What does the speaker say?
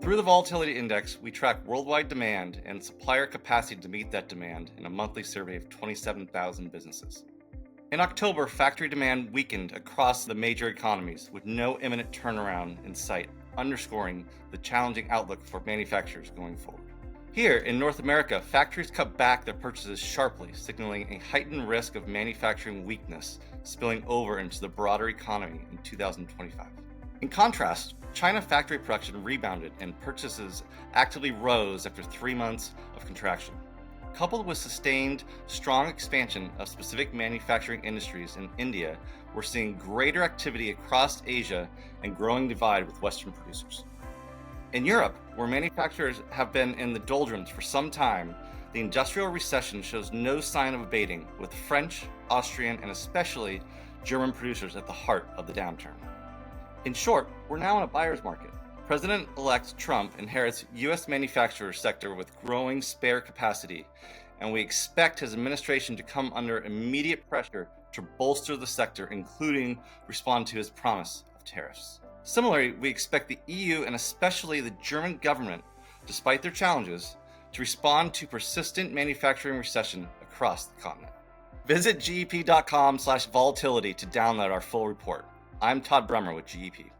Through the Volatility Index, we track worldwide demand and supplier capacity to meet that demand in a monthly survey of 27,000 businesses. In October, factory demand weakened across the major economies with no imminent turnaround in sight, underscoring the challenging outlook for manufacturers going forward. Here in North America, factories cut back their purchases sharply, signaling a heightened risk of manufacturing weakness spilling over into the broader economy in 2025. In contrast, China factory production rebounded and purchases actively rose after 3 months of contraction. Coupled with sustained, strong expansion of specific manufacturing industries in India, we're seeing greater activity across Asia and growing divide with Western producers. In Europe, where manufacturers have been in the doldrums for some time, the industrial recession shows no sign of abating, with French, Austrian, and especially German producers at the heart of the downturn. In short, we're now in a buyer's market. President-elect Trump inherits U.S. manufacturer sector with growing spare capacity, and we expect his administration to come under immediate pressure to bolster the sector, including respond to his promise of tariffs. Similarly, we expect the EU and especially the German government, despite their challenges, to respond to persistent manufacturing recession across the continent. Visit GEP.com/volatility to download our full report. I'm Todd Brummer with GEP.